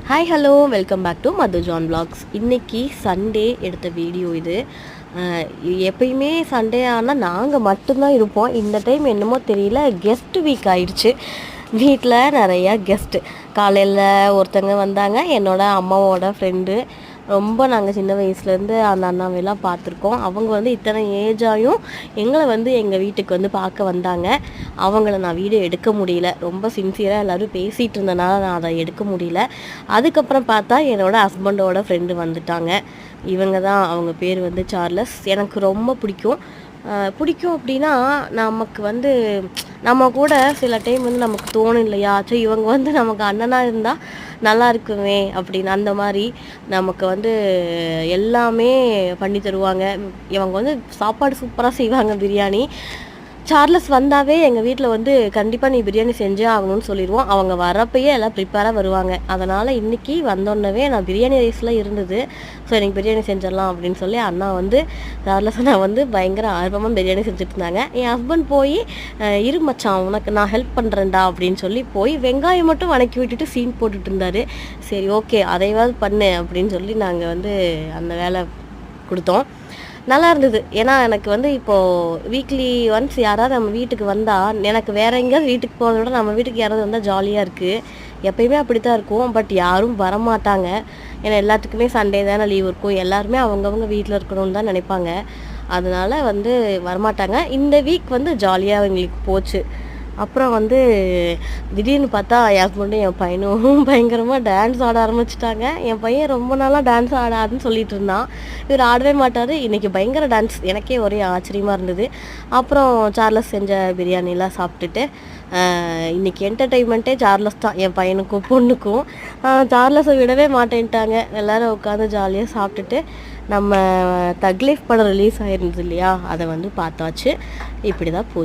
Hi hello welcome back to Madhu John vlogs. இன்றைக்கி Sunday எடுத்த video இது. எப்பயுமே சண்டே ஆனால் நாங்கள் மட்டும்தான் இருப்போம். இந்த டைம் என்னமோ தெரியல, கெஸ்ட் வீக் ஆயிடுச்சு. வீட்டில் நிறையா கெஸ்ட்டு. காலையில் ஒருத்தங்க வந்தாங்க, என்னோட அம்மாவோட ஃப்ரெண்டு. ரொம்ப நாங்கள் சின்ன வயசுலேருந்து அந்த அண்ணாவையெல்லாம் பார்த்துருக்கோம். அவங்க வந்து இத்தனை ஏஜாயும் எங்களை வந்து எங்கள் வீட்டுக்கு வந்து பார்க்க வந்தாங்க. அவங்கள நான் வீடியோ எடுக்க முடியல, ரொம்ப சின்சியராக எல்லோரும் பேசிகிட்டு இருந்தனால நான் அதை எடுக்க முடியல. அதுக்கப்புறம் பார்த்தா என்னோடய ஹஸ்பண்டோட ஃப்ரெண்டு வந்துட்டாங்க. இவங்க தான், அவங்க பேர் வந்து சார்லஸ். எனக்கு ரொம்ப பிடிக்கும் அப்படின்னா நமக்கு வந்து நம்ம கூட சில டைம் வந்து நமக்கு தோணும் இல்லையா, சரி இவங்க வந்து நமக்கு அண்ணனாக இருந்தால் நல்லா இருக்குமே அப்படின்னு. அந்த மாதிரி நமக்கு வந்து எல்லாமே பண்ணி தருவாங்க. இவங்க வந்து சாப்பாடு சூப்பராக செய்வாங்க, பிரியாணி. சார்லஸ் வந்தாவே எங்கள் வீட்டில் வந்து கண்டிப்பாக நீ பிரியாணி செஞ்சே ஆகணும்னு சொல்லிடுவோம். அவங்க வரப்பயே எல்லாம் ப்ரிப்பேராக வருவாங்க. அதனால் இன்றைக்கி வந்தோடனவே நான் பிரியாணி ரைஸில் இருந்தது, ஸோ எனக்கு பிரியாணி செஞ்சிடலாம் அப்படின்னு சொல்லி அண்ணா வந்து சார்லஸ் நான் வந்து பயங்கர ஆர்வமாக பிரியாணி செஞ்சுட்டு இருந்தாங்க. என் ஹஸ்பண்ட் போய் இரு மச்சான் உனக்கு நான் ஹெல்ப் பண்ணுறேன்டா அப்படின்னு சொல்லி போய் வெங்காயம் மட்டும் வணக்கி விட்டுட்டு சீன் போட்டுட்டு இருந்தார். சரி ஓகே அதையாவது பண்ணு அப்படின்னு சொல்லி நாங்கள் வந்து அந்த வேலை கொடுத்தோம். நல்லா இருந்தது. ஏன்னா எனக்கு வந்து இப்போது வீக்லி ஒன்ஸ் யாராவது நம்ம வீட்டுக்கு வந்தால், எனக்கு வேறு எங்கேயாவது வீட்டுக்கு போகிறத விட நம்ம வீட்டுக்கு யாராவது வந்தால் ஜாலியாக இருக்குது. எப்பயுமே அப்படி தான் இருக்கும். பட் யாரும் வரமாட்டாங்க. ஏன்னா எல்லாத்துக்குமே சண்டே தானே லீவ் இருக்கும். எல்லாருமே அவங்கவுங்க வீட்டில் இருக்கணும்னு தான் நினைப்பாங்க. அதனால் வந்து வரமாட்டாங்க. இந்த வீக் வந்து ஜாலியாக எங்களுக்கு போச்சு. அப்புறம் வந்து திடீர்னு பார்த்தா என் ஹஸ்பண்டும் என் பையனும் பயங்கரமாக டான்ஸ் ஆட ஆரம்பிச்சிட்டாங்க. என் பையன் ரொம்ப நாளாக டான்ஸ் ஆடாதுன்னு சொல்லிட்டு இருந்தான். இவர் ஆடவே மாட்டார். இன்றைக்கி பயங்கர டான்ஸ். எனக்கே ஒரே ஆச்சரியமாக இருந்தது. அப்புறம் சார்லஸ் செஞ்ச பிரியாணிலாம் சாப்பிட்டுட்டு இன்றைக்கி என்டர்டெயின்மெண்ட்டே சார்லஸ் தான், என் பையனுக்கும் பொண்ணுக்கும். சார்லஸை விடவே மாட்டேன்ட்டாங்க. எல்லோரும் உட்காந்து ஜாலியாக சாப்பிட்டுட்டு நம்ம தக் லைஃப் படம் ரிலீஸ் ஆகிருந்தது இல்லையா, அதை வந்து பார்த்தாச்சு. இப்படி தான் போச்சு.